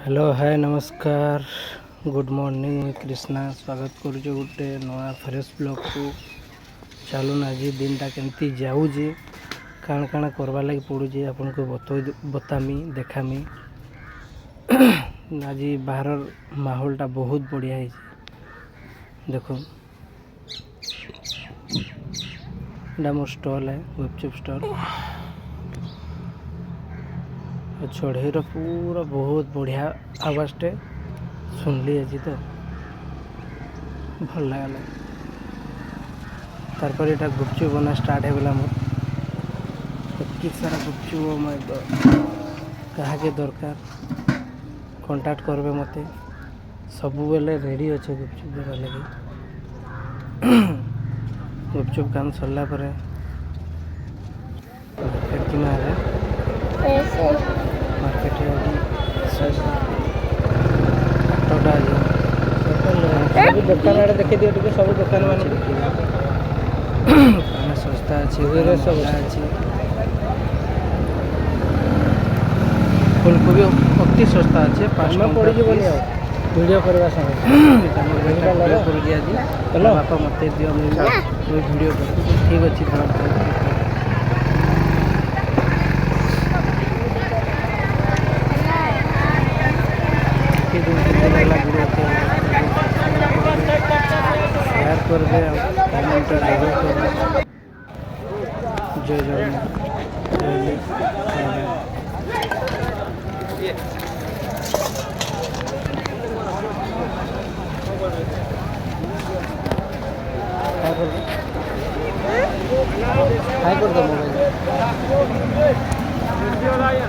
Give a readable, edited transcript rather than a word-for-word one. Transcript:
Hello hi नमस्कार good morning मुझे कृष्णा स्वागत करुँ गोटे नया फ्रेश ब्लॉग को चलून आज दिनटा केमती जाऊँगी काण काण करवा लगी पड़ूँ आपन को बतामी देखामी आज बाहर माहौलटा बहुत बढ़िया है। देखो ये मोर स्टॉल है गुपचुप स्टॉल चढ़ेर पूरा बहुत बढ़िया आवाज़टे सुनली आज तो भल लगला तारपर यहाँ गुपचुप बना स्टार्ट होगा मोर कि सारा गुपचुप मैं क्या दरकार कांटेक्ट करबे मते सब बेले रेडी अच्छे गुपचुप देवा लगे गुपचुप काम सरला परे मार्केट सब दुकान आड़े देखे दिए टे सब दुकान मान सस्ता अच्छे सब अच्छे फुलकोबी अति सस्ता अच्छे 5 पड़ी वीडियो करवा चलो बापा मत दियो वीडियो ठीक अच्छे शेयर कर दे कमेंट जरूर कर जय जगन्नाथ कर दो मोबाइल